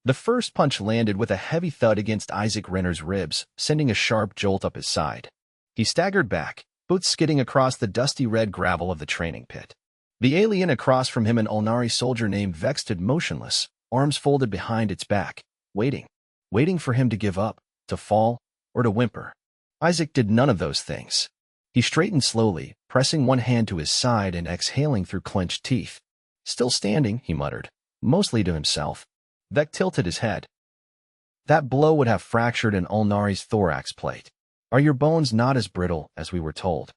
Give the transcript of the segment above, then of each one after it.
The first punch landed with a heavy thud against Issac Renner's ribs, sending a sharp jolt up his side. He staggered back, boots skidding across the dusty red gravel of the training pit. The alien across from him, an Ulnari soldier named Vex, stood motionless, arms folded behind its back, waiting for him to give up, to fall, or to whimper. Issac did none of those things. He straightened slowly, pressing one hand to his side and exhaling through clenched teeth. Still standing, he muttered, mostly to himself. Vex tilted his head. That blow would have fractured an Ulnari's thorax plate. Are your bones not as brittle as we were told?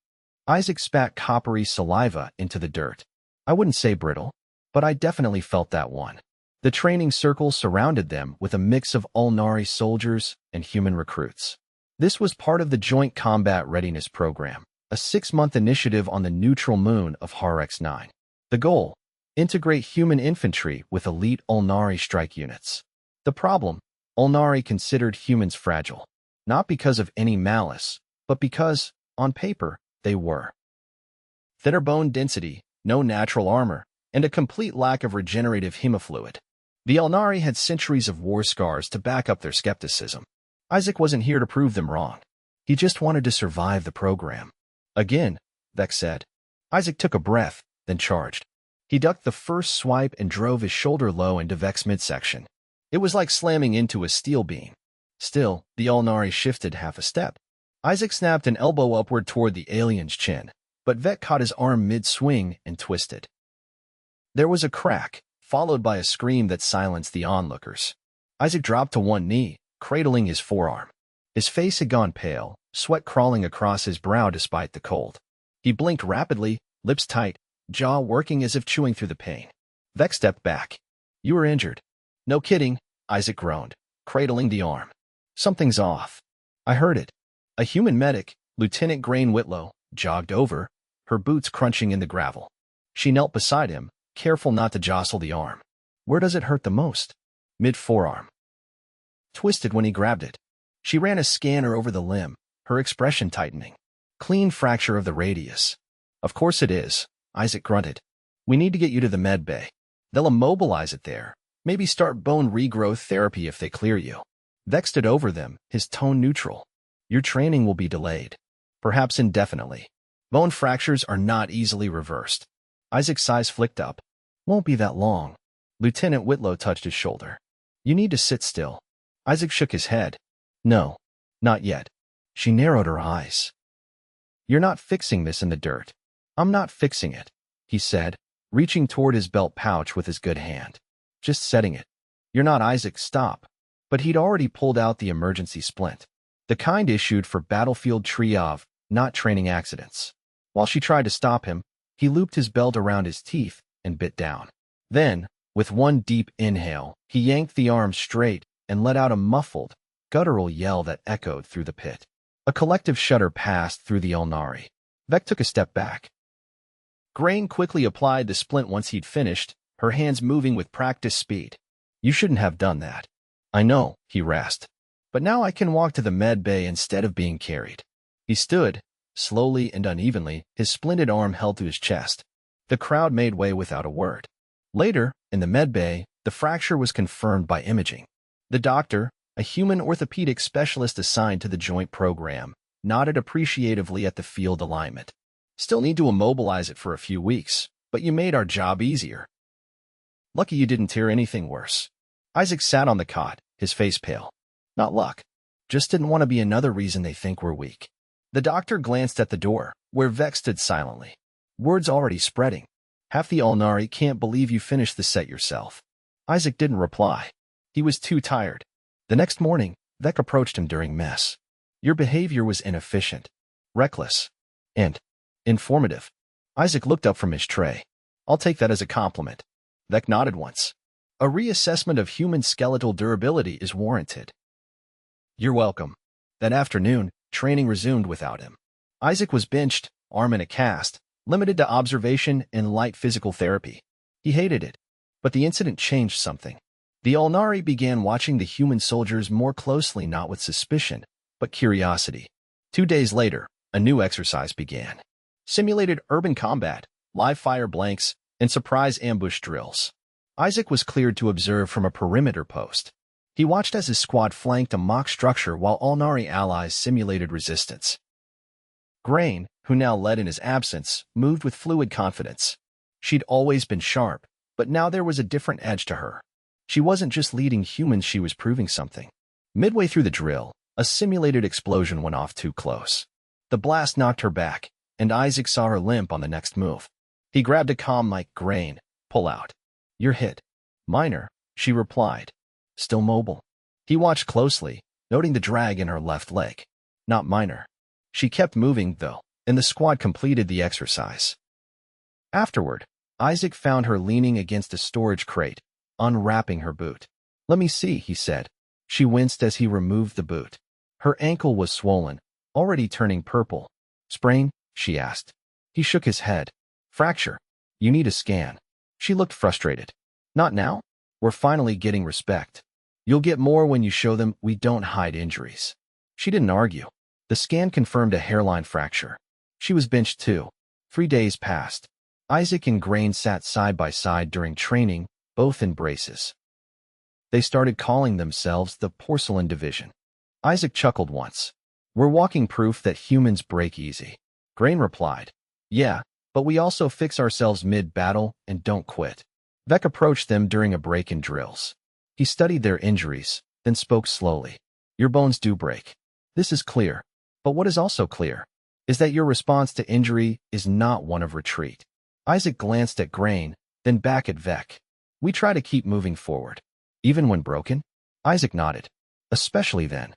Issac spat coppery saliva into the dirt. I wouldn't say brittle, but I definitely felt that one. The training circle surrounded them with a mix of Ulnari soldiers and human recruits. This was part of the Joint Combat Readiness Program, a 6-month initiative on the neutral moon of Harrex 9. The goal: integrate human infantry with elite Ulnari strike units. The problem: Ulnari considered humans fragile, not because of any malice, but because, on paper, they were. Thinner bone density, no natural armor, and a complete lack of regenerative hemofluid. The Ulnari had centuries of war scars to back up their skepticism. Issac wasn't here to prove them wrong. He just wanted to survive the program. Again, Vex said. Issac took a breath, then charged. He ducked the first swipe and drove his shoulder low into Vex's midsection. It was like slamming into a steel beam. Still, the Ulnari shifted half a step. Issac snapped an elbow upward toward the alien's chin, but Vex caught his arm mid-swing and twisted. There was a crack, followed by a scream that silenced the onlookers. Issac dropped to one knee, cradling his forearm. His face had gone pale, sweat crawling across his brow despite the cold. He blinked rapidly, lips tight, jaw working as if chewing through the pain. Vex stepped back. You were injured. No kidding, Issac groaned, cradling the arm. Something's off. I heard it. A human medic, Lieutenant Grain Whitlow, jogged over, her boots crunching in the gravel. She knelt beside him, careful not to jostle the arm. Where does it hurt the most? Mid-forearm. Twisted when he grabbed it. She ran a scanner over the limb, her expression tightening. Clean fracture of the radius. Of course it is, Issac grunted. We need to get you to the med bay. They'll immobilize it there. Maybe start bone regrowth therapy if they clear you. Vex stood over them, his tone neutral. Your training will be delayed. Perhaps indefinitely. Bone fractures are not easily reversed. Isaac's eyes flicked up. Won't be that long. Lieutenant Whitlow touched his shoulder. You need to sit still. Issac shook his head. No, not yet. She narrowed her eyes. You're not fixing this in the dirt. I'm not fixing it, he said, reaching toward his belt pouch with his good hand. Just setting it. You're not Isaac, stop. But he'd already pulled out the emergency splint. The kind issued for battlefield triage, not training accidents. While she tried to stop him, he looped his belt around his teeth and bit down. Then, with one deep inhale, he yanked the arm straight and let out a muffled, guttural yell that echoed through the pit. A collective shudder passed through the Ulnari. Vex took a step back. Grain quickly applied the splint once he'd finished, her hands moving with practiced speed. You shouldn't have done that. I know, he rasped. But now I can walk to the med bay instead of being carried. He stood, slowly and unevenly, his splinted arm held to his chest. The crowd made way without a word. Later, in the med bay, the fracture was confirmed by imaging. The doctor, a human orthopedic specialist assigned to the joint program, nodded appreciatively at the field alignment. Still need to immobilize it for a few weeks, but you made our job easier. Lucky you didn't tear anything worse. Isaac sat on the cot, his face pale. Not luck. Just didn't want to be another reason they think we're weak. The doctor glanced at the door, where Vex stood silently. Word's already spreading. Half the Ulnari can't believe you finished the set yourself. Isaac didn't reply. He was too tired. The next morning, Vex approached him during mess. Your behavior was inefficient, reckless, and informative. Isaac looked up from his tray. I'll take that as a compliment. Vex nodded once. A reassessment of human skeletal durability is warranted. You're welcome. That afternoon, training resumed without him. Isaac was benched, arm in a cast, limited to observation and light physical therapy. He hated it. But the incident changed something. The Ulnari began watching the human soldiers more closely, not with suspicion, but curiosity. 2 days later, a new exercise began. Simulated urban combat, live fire blanks, and surprise ambush drills. Isaac was cleared to observe from a perimeter post. He watched as his squad flanked a mock structure while Ulnari allies simulated resistance. Grain, who now led in his absence, moved with fluid confidence. She'd always been sharp, but now there was a different edge to her. She wasn't just leading humans, she was proving something. Midway through the drill, a simulated explosion went off too close. The blast knocked her back, and Isaac saw her limp on the next move. He grabbed a comm like, "Grain, pull out. You're hit." "Minor," she replied. "Still mobile." He watched closely, noting the drag in her left leg. "Not minor." She kept moving, though, and the squad completed the exercise. Afterward, Isaac found her leaning against a storage crate, unwrapping her boot. "Let me see," he said. She winced as he removed the boot. Her ankle was swollen, already turning purple. "Sprain?" she asked. He shook his head. "Fracture. You need a scan." She looked frustrated. "Not now? We're finally getting respect. You'll get more when you show them we don't hide injuries." She didn't argue. The scan confirmed a hairline fracture. She was benched too. 3 days passed. Isaac and Grain sat side by side during training, both in braces. They started calling themselves the Porcelain Division. Isaac chuckled once. "We're walking proof that humans break easy." Grain replied, "Yeah, but we also fix ourselves mid-battle and don't quit." Vec approached them during a break in drills. He studied their injuries, then spoke slowly. "Your bones do break. This is clear. But what is also clear is that your response to injury is not one of retreat." Isaac glanced at Grain, then back at Vec. "We try to keep moving forward. Even when broken?" Isaac nodded. "Especially then."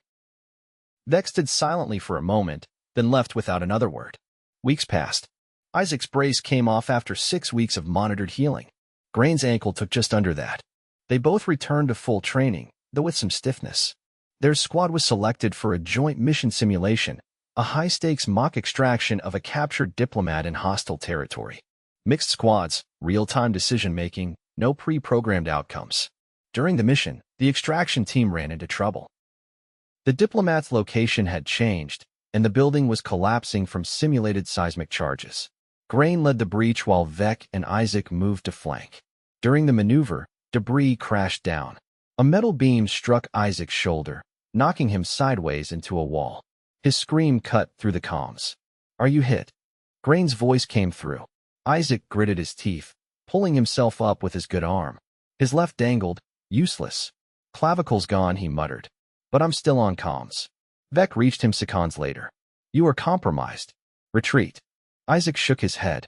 Vec stood silently for a moment, then left without another word. Weeks passed. Isaac's brace came off after 6 weeks of monitored healing. Grain's ankle took just under that. They both returned to full training, though with some stiffness. Their squad was selected for a joint mission simulation, a high-stakes mock extraction of a captured diplomat in hostile territory. Mixed squads, real-time decision-making, no pre-programmed outcomes. During the mission, the extraction team ran into trouble. The diplomat's location had changed, and the building was collapsing from simulated seismic charges. Grain led the breach while Vec and Isaac moved to flank. During the maneuver, debris crashed down. A metal beam struck Isaac's shoulder, knocking him sideways into a wall. His scream cut through the comms. "Are you hit?" Grain's voice came through. Isaac gritted his teeth, pulling himself up with his good arm. His left dangled, useless. "Clavicle's gone," he muttered. "But I'm still on comms." Vec reached him seconds later. "You are compromised. Retreat." Isaac shook his head.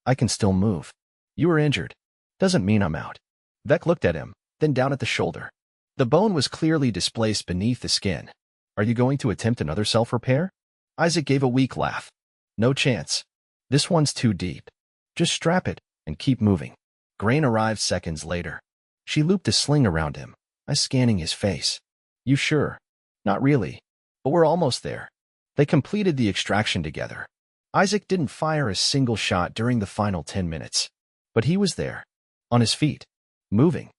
"I can still move." "You are injured. Doesn't mean I'm out." Vec looked at him, then down at the shoulder. The bone was clearly displaced beneath the skin. "Are you going to attempt another self-repair?" Isaac gave a weak laugh. "No chance. This one's too deep. Just strap it and keep moving." Grain arrived seconds later. She looped a sling around him, scanning his face. "You sure?" "Not really, but we're almost there." They completed the extraction together. Isaac didn't fire a single shot during the final 10 minutes. But he was there, on his feet, moving.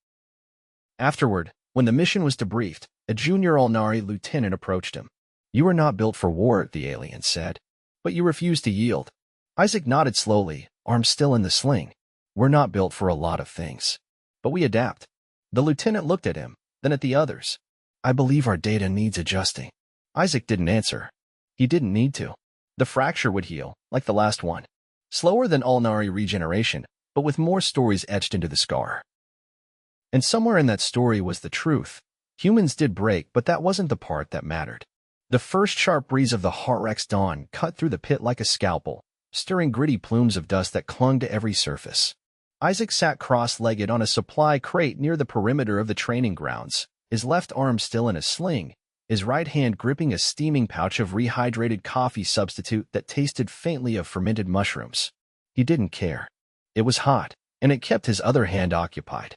Afterward, when the mission was debriefed, a junior Ulnari lieutenant approached him. "You are not built for war," the alien said. "But you refuse to yield." Isaac nodded slowly, arm still in the sling. "We're not built for a lot of things. But we adapt." The lieutenant looked at him, then at the others. "I believe our data needs adjusting." Isaac didn't answer. He didn't need to. The fracture would heal, like the last one. Slower than Ulnari regeneration, but with more stories etched into the scar. And somewhere in that story was the truth. Humans did break, but that wasn't the part that mattered. The first sharp breeze of the Harrex dawn cut through the pit like a scalpel, stirring gritty plumes of dust that clung to every surface. Isaac sat cross-legged on a supply crate near the perimeter of the training grounds, his left arm still in a sling, his right hand gripping a steaming pouch of rehydrated coffee substitute that tasted faintly of fermented mushrooms. He didn't care. It was hot, and it kept his other hand occupied.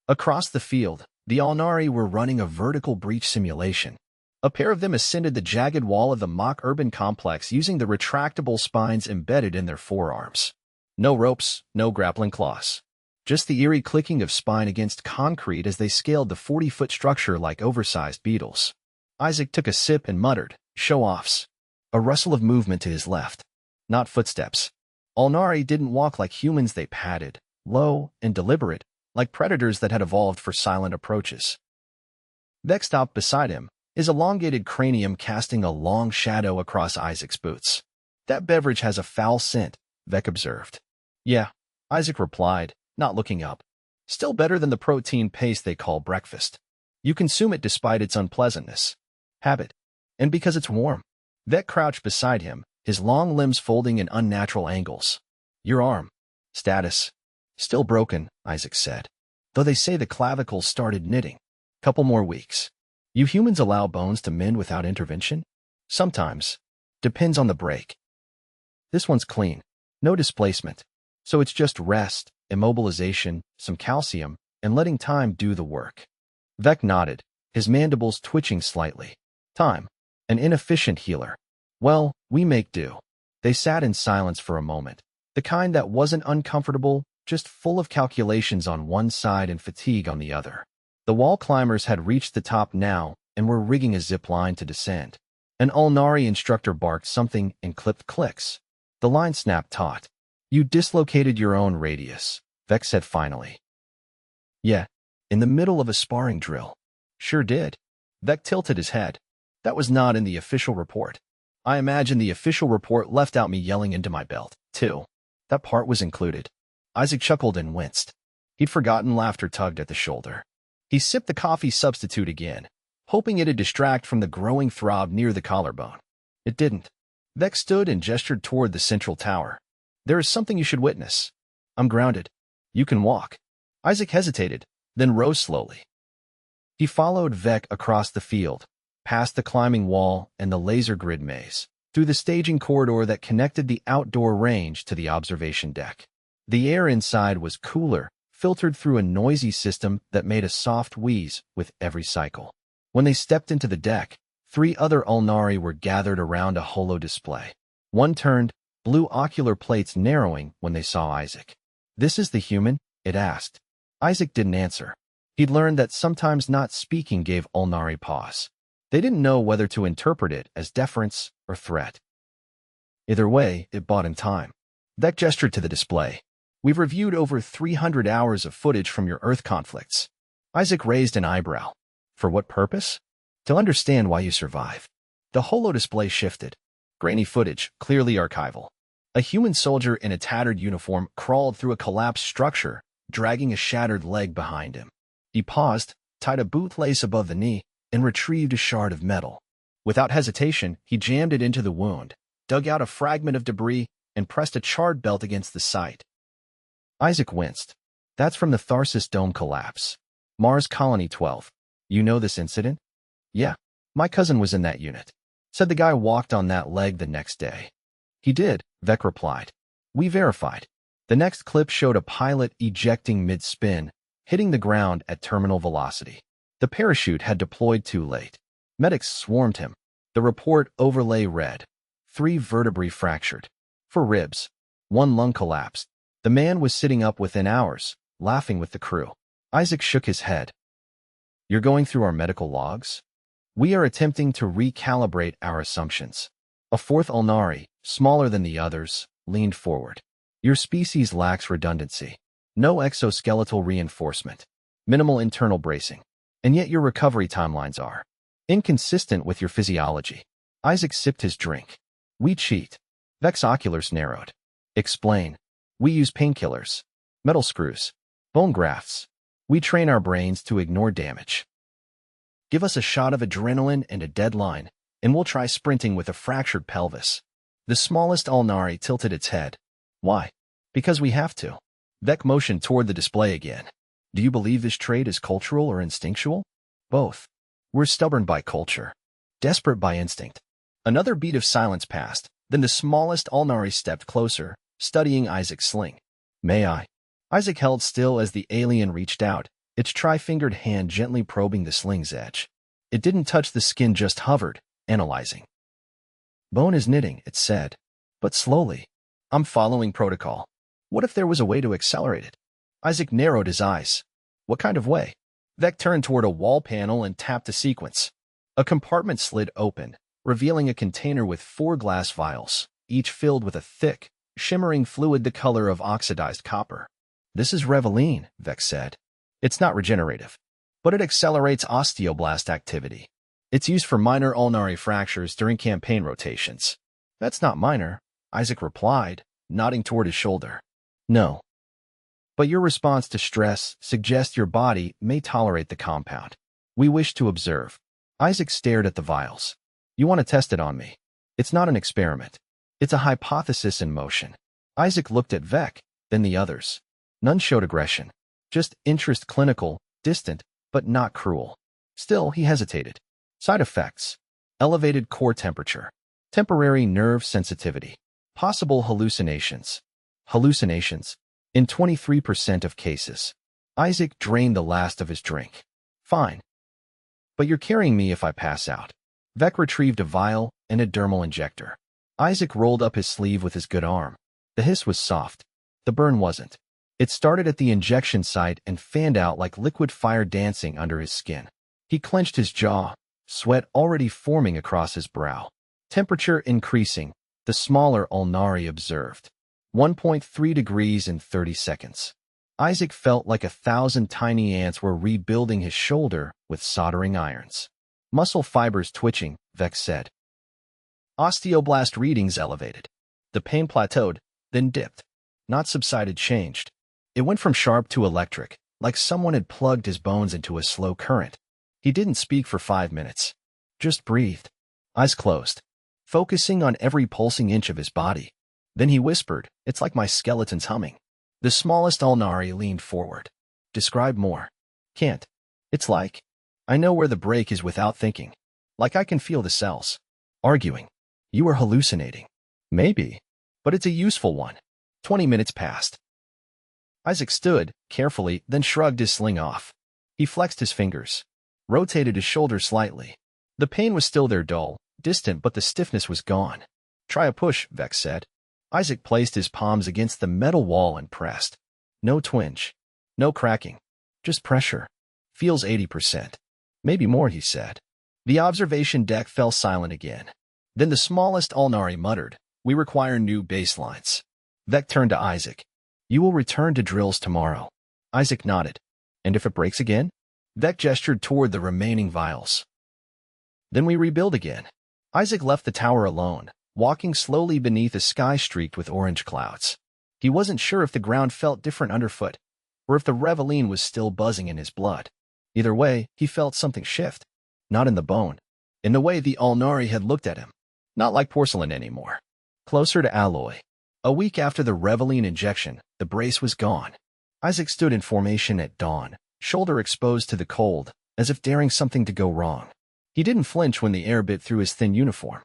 Across the field, the Ulnari were running a vertical breach simulation. A pair of them ascended the jagged wall of the mock urban complex using the retractable spines embedded in their forearms. No ropes, no grappling claws. Just the eerie clicking of spine against concrete as they scaled the 40-foot structure like oversized beetles. Isaac took a sip and muttered, "Show-offs." A rustle of movement to his left. Not footsteps. Ulnari didn't walk like humans, they padded, low, and deliberate, like predators that had evolved for silent approaches. Vec stopped beside him, his elongated cranium casting a long shadow across Isaac's boots. "That beverage has a foul scent," Vec observed. "Yeah," Isaac replied, not looking up. "Still better than the protein paste they call breakfast. You consume it despite its unpleasantness. Habit. And because it's warm." Vec crouched beside him, his long limbs folding in unnatural angles. "Your arm. Status. Still broken," Isaac said. "Though they say the clavicle started knitting. Couple more weeks. You humans allow bones to mend without intervention?" "Sometimes. Depends on the break. This one's clean. No displacement. So it's just rest, immobilization, some calcium, and letting time do the work." Vec nodded, his mandibles twitching slightly. "Time. An inefficient healer. Well, we make do." They sat in silence for a moment, the kind that wasn't uncomfortable, just full of calculations on one side and fatigue on the other. The wall climbers had reached the top now and were rigging a zip line to descend. An Ulnari instructor barked something and clipped clicks. The line snapped taut. "You dislocated your own radius," Vec said finally. "Yeah, in the middle of a sparring drill." "Sure did." Vec tilted his head. "That was not in the official report. I imagine the official report left out me yelling into my belt, too. That part was included." Isaac chuckled and winced. He'd forgotten laughter tugged at the shoulder. He sipped the coffee substitute again, hoping it'd distract from the growing throb near the collarbone. It didn't. Vec stood and gestured toward the central tower. "There is something you should witness." "I'm grounded." "You can walk." Isaac hesitated, then rose slowly. He followed Vec across the field, past the climbing wall and the laser grid maze, through the staging corridor that connected the outdoor range to the observation deck. The air inside was cooler, filtered through a noisy system that made a soft wheeze with every cycle. When they stepped into the deck, 3 other Ulnari were gathered around a holo display. One turned, blue ocular plates narrowing when they saw Isaac. "This is the human?" it asked. Isaac didn't answer. He'd learned that sometimes not speaking gave Ulnari pause. They didn't know whether to interpret it as deference or threat. Either way, it bought him time. Vec gestured to the display. "We've reviewed over 300 hours of footage from your Earth conflicts." Isaac raised an eyebrow. "For what purpose?" "To understand why you survive." The holo display shifted. Grainy footage, clearly archival. A human soldier in a tattered uniform crawled through a collapsed structure, dragging a shattered leg behind him. He paused, tied a bootlace above the knee, and retrieved a shard of metal. Without hesitation, he jammed it into the wound, dug out a fragment of debris, and pressed a charred belt against the site. Isaac winced. "That's from the Tharsis dome collapse. Mars Colony 12. You know this incident?" "Yeah. My cousin was in that unit." Said the guy walked on that leg the next day. "He did," Vec replied. "We verified." The next clip showed a pilot ejecting mid-spin, hitting the ground at terminal velocity. The parachute had deployed too late. Medics swarmed him. The report overlay read, 3 vertebrae fractured. 4 ribs. 1 lung collapsed. The man was sitting up within hours, laughing with the crew. Isaac shook his head. "You're going through our medical logs?" "We are attempting to recalibrate our assumptions." A 4th Ulnari, smaller than the others, leaned forward. "Your species lacks redundancy. No exoskeletal reinforcement. Minimal internal bracing. And yet your recovery timelines are inconsistent with your physiology." Isaac sipped his drink. "We cheat." Vec's oculars narrowed. "Explain." "We use painkillers, metal screws, bone grafts. We train our brains to ignore damage. Give us a shot of adrenaline and a deadline, and we'll try sprinting with a fractured pelvis." The smallest Ulnari tilted its head. "Why?" "Because we have to." Vec motioned toward the display again. "Do you believe this trait is cultural or instinctual?" "Both. We're stubborn by culture, desperate by instinct." Another beat of silence passed, then the smallest Ulnari stepped closer, studying Isaac's sling. "May I?" Isaac held still as the alien reached out, its tri-fingered hand gently probing the sling's edge. It didn't touch the skin, just hovered, analyzing. "Bone is knitting," it said, "but slowly. I'm following protocol. What if there was a way to accelerate it?" Isaac narrowed his eyes. "What kind of way?" Vec turned toward a wall panel and tapped a sequence. A compartment slid open, revealing a container with 4 glass vials, each filled with a thick, shimmering fluid the color of oxidized copper. This is Reveline, Vex said. It's not regenerative, but it accelerates osteoblast activity. It's used for minor ulnari fractures during campaign rotations. That's not minor, Issac replied, nodding toward his shoulder. No. But your response to stress suggests your body may tolerate the compound. We wish to observe. Issac stared at the vials. You want to test it on me? It's not an experiment. It's a hypothesis in motion. Issac looked at Vec, then the others. None showed aggression. Just interest, clinical, distant, but not cruel. Still, he hesitated. Side effects. Elevated core temperature. Temporary nerve sensitivity. Possible hallucinations. Hallucinations. In 23% of cases. Issac drained the last of his drink. Fine. But you're carrying me if I pass out. Vec retrieved a vial and a dermal injector. Issac rolled up his sleeve with his good arm. The hiss was soft. The burn wasn't. It started at the injection site and fanned out like liquid fire dancing under his skin. He clenched his jaw, sweat already forming across his brow. Temperature increasing, the smaller Ulnari observed. 1.3 degrees in 30 seconds. Issac felt like 1,000 tiny ants were rebuilding his shoulder with soldering irons. Muscle fibers twitching, Vex said. Osteoblast readings elevated. The pain plateaued, then dipped. Not subsided, changed. It went from sharp to electric, like someone had plugged his bones into a slow current. He didn't speak for 5 minutes. Just breathed. Eyes closed. Focusing on every pulsing inch of his body. Then he whispered, it's like my skeleton's humming. The smallest Ulnari leaned forward. Describe more. Can't. It's like, I know where the break is without thinking. Like I can feel the cells. Arguing. You are hallucinating. Maybe. But it's a useful one. 20 minutes passed. Issac stood, carefully, then shrugged his sling off. He flexed his fingers. Rotated his shoulder slightly. The pain was still there, dull, distant, but the stiffness was gone. Try a push, Vex said. Issac placed his palms against the metal wall and pressed. No twinge. No cracking. Just pressure. Feels 80%. Maybe more, he said. The observation deck fell silent again. Then the smallest Ulnari muttered, we require new baselines. Vec turned to Issac. You will return to drills tomorrow. Issac nodded. And if it breaks again? Vec gestured toward the remaining vials. Then we rebuild again. Issac left the tower alone, walking slowly beneath a sky streaked with orange clouds. He wasn't sure if the ground felt different underfoot, or if the Reveline was still buzzing in his blood. Either way, he felt something shift. Not in the bone. In the way the Ulnari had looked at him. Not like porcelain anymore. Closer to alloy. A week after the Reveline injection, the brace was gone. Issac stood in formation at dawn, shoulder exposed to the cold, as if daring something to go wrong. He didn't flinch when the air bit through his thin uniform.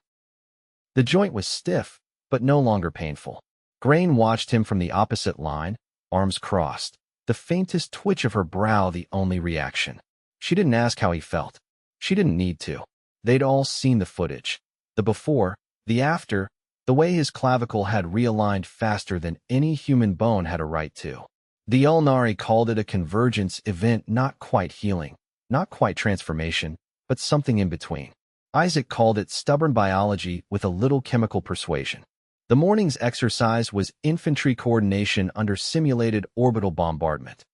The joint was stiff, but no longer painful. Grain watched him from the opposite line, arms crossed, the faintest twitch of her brow the only reaction. She didn't ask how he felt. She didn't need to. They'd all seen the footage. The before, the after, the way his clavicle had realigned faster than any human bone had a right to. The Ulnari called it a convergence event, not quite healing, not quite transformation, but something in between. Issac called it stubborn biology with a little chemical persuasion. The morning's exercise was infantry coordination under simulated orbital bombardment.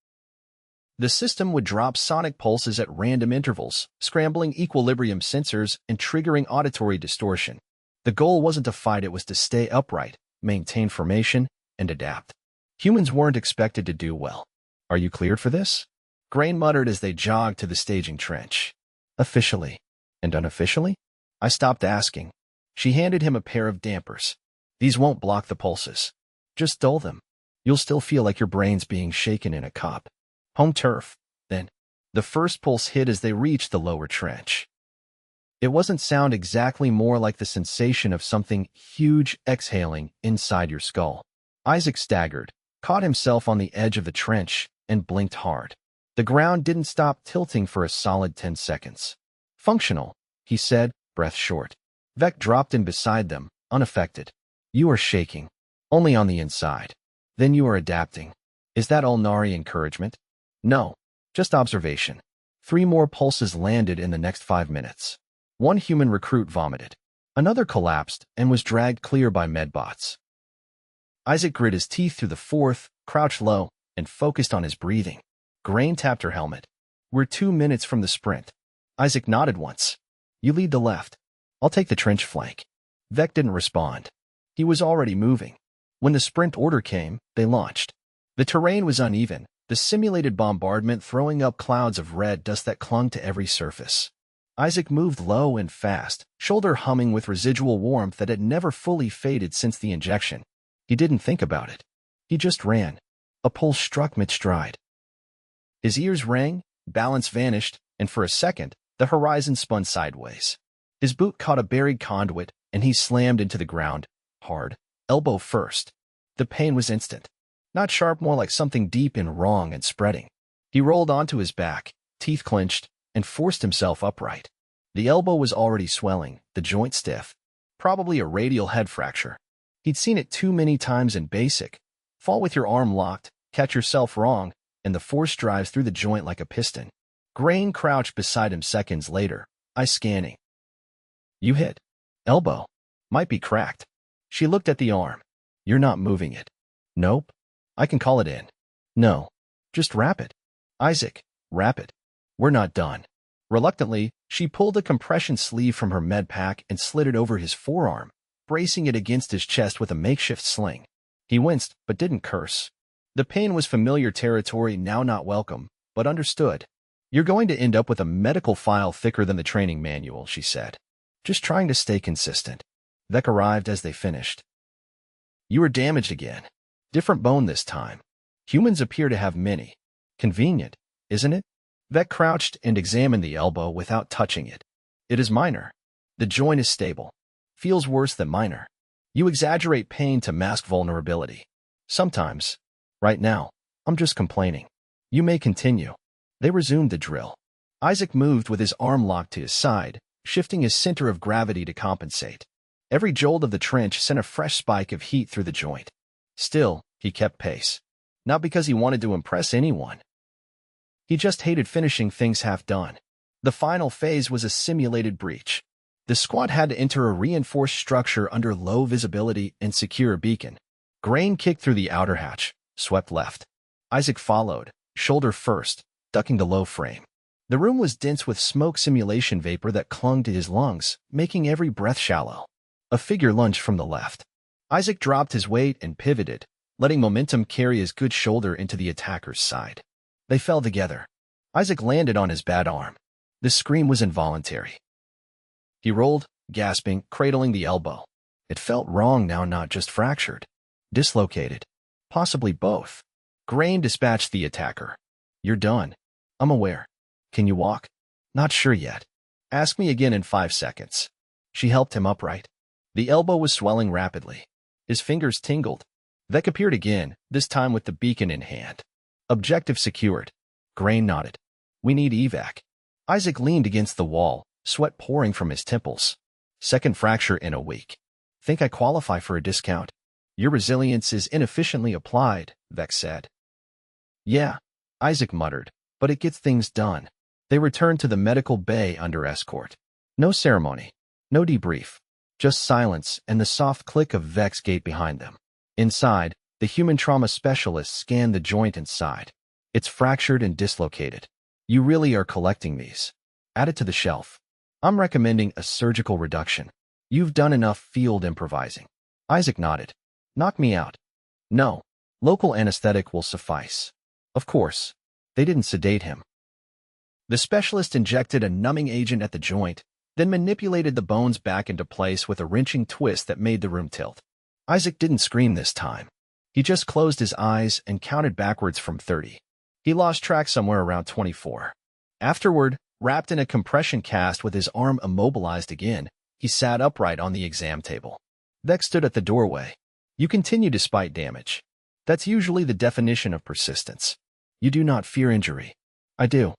The system would drop sonic pulses at random intervals, scrambling equilibrium sensors and triggering auditory distortion. The goal wasn't to fight, it was to stay upright, maintain formation, and adapt. Humans weren't expected to do well. Are you cleared for this? Grain muttered as they jogged to the staging trench. Officially. And unofficially? I stopped asking. She handed him a pair of dampers. These won't block the pulses. Just dull them. You'll still feel like your brain's being shaken in a cup. Home turf. Then, the first pulse hit as they reached the lower trench. It wasn't sound exactly, more like the sensation of something huge exhaling inside your skull. Issac staggered, caught himself on the edge of the trench, and blinked hard. The ground didn't stop tilting for a solid 10 seconds. Functional, he said, breath short. Vec dropped in beside them, unaffected. You are shaking. Only on the inside. Then you are adapting. Is that Ulnari encouragement? No. Just observation. 3 more pulses landed in the next 5 minutes. One human recruit vomited. Another collapsed and was dragged clear by medbots. Issac grit his teeth through the 4th, crouched low, and focused on his breathing. Grain tapped her helmet. We're 2 minutes from the sprint. Issac nodded once. You lead the left. I'll take the trench flank. Vec didn't respond. He was already moving. When the sprint order came, they launched. The terrain was uneven, the simulated bombardment throwing up clouds of red dust that clung to every surface. Issac moved low and fast, shoulder humming with residual warmth that had never fully faded since the injection. He didn't think about it. He just ran. A pulse struck mid-stride. His ears rang, balance vanished, and for a second, the horizon spun sideways. His boot caught a buried conduit, and he slammed into the ground, hard, elbow first. The pain was instant. Not sharp, more like something deep and wrong and spreading. He rolled onto his back, teeth clenched, and forced himself upright. The elbow was already swelling, the joint stiff. Probably a radial head fracture. He'd seen it too many times in basic. Fall with your arm locked, catch yourself wrong, and the force drives through the joint like a piston. Grain crouched beside him seconds later, eyes scanning. You hit. Elbow. Might be cracked. She looked at the arm. You're not moving it. Nope. I can call it in. No. Just wrap it. Issac, wrap it. We're not done. Reluctantly, she pulled a compression sleeve from her med pack and slid it over his forearm, bracing it against his chest with a makeshift sling. He winced, but didn't curse. The pain was familiar territory, now not welcome, but understood. You're going to end up with a medical file thicker than the training manual, she said. Just trying to stay consistent. Vec arrived as they finished. You were damaged again. Different bone this time. Humans appear to have many. Convenient, isn't it? Vec crouched and examined the elbow without touching it. It is minor. The joint is stable. Feels worse than minor. You exaggerate pain to mask vulnerability. Sometimes. Right now, I'm just complaining. You may continue. They resumed the drill. Issac moved with his arm locked to his side, shifting his center of gravity to compensate. Every jolt of the trench sent a fresh spike of heat through the joint. Still, he kept pace. Not because he wanted to impress anyone. He just hated finishing things half done. The final phase was a simulated breach. The squad had to enter a reinforced structure under low visibility and secure a beacon. Grain kicked through the outer hatch, swept left. Issac followed, shoulder first, ducking the low frame. The room was dense with smoke simulation vapor that clung to his lungs, making every breath shallow. A figure lunged from the left. Issac dropped his weight and pivoted, letting momentum carry his good shoulder into the attacker's side. They fell together. Issac landed on his bad arm. The scream was involuntary. He rolled, gasping, cradling the elbow. It felt wrong now, not just fractured. Dislocated. Possibly both. Grain dispatched the attacker. You're done. I'm aware. Can you walk? Not sure yet. Ask me again in 5 seconds. She helped him upright. The elbow was swelling rapidly. His fingers tingled. Vec appeared again, this time with the beacon in hand. Objective secured. Grain nodded. We need evac. Issac leaned against the wall, sweat pouring from his temples. Second fracture in a week. Think I qualify for a discount? Your resilience is inefficiently applied, Vec said. Yeah, Issac muttered, but it gets things done. They returned to the medical bay under escort. No ceremony. No debrief. Just silence and the soft click of Vec's gate behind them. Inside, the human trauma specialist scanned the joint inside. It's fractured and dislocated. You really are collecting these. Add it to the shelf. I'm recommending a surgical reduction. You've done enough field improvising. Issac nodded. Knock me out. No. Local anesthetic will suffice. Of course. They didn't sedate him. The specialist injected a numbing agent at the joint, then manipulated the bones back into place with a wrenching twist that made the room tilt. Issac didn't scream this time. He just closed his eyes and counted backwards from 30. He lost track somewhere around 24. Afterward, wrapped in a compression cast with his arm immobilized again, he sat upright on the exam table. Vec stood at the doorway. You continue despite damage. That's usually the definition of persistence. You do not fear injury. I do.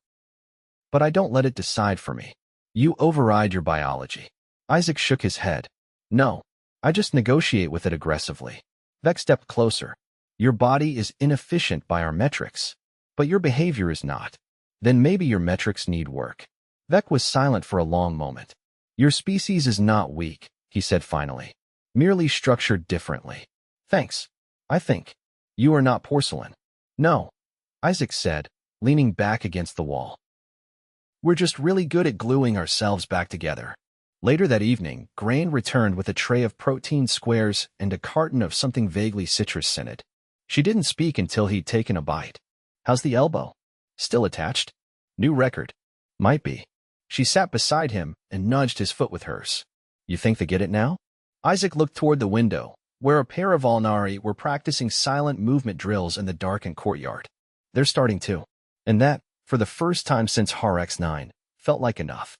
But I don't let it decide for me. You override your biology. Issac shook his head. No, I just negotiate with it aggressively. Vec stepped closer. Your body is inefficient by our metrics, but your behavior is not. Then maybe your metrics need work. Vec was silent for a long moment. Your species is not weak, he said finally. Merely structured differently. Thanks. I think. You are not porcelain. No, Isaac said, leaning back against the wall. We're just really good at gluing ourselves back together. Later that evening, Grain returned with a tray of protein squares and a carton of something vaguely citrus-scented. She didn't speak until he'd taken a bite. How's the elbow? Still attached? New record. Might be. She sat beside him and nudged his foot with hers. You think they get it now? Isaac looked toward the window, where a pair of Ulnari were practicing silent movement drills in the darkened courtyard. They're starting to. And that, for the first time since Harrex 9, felt like enough.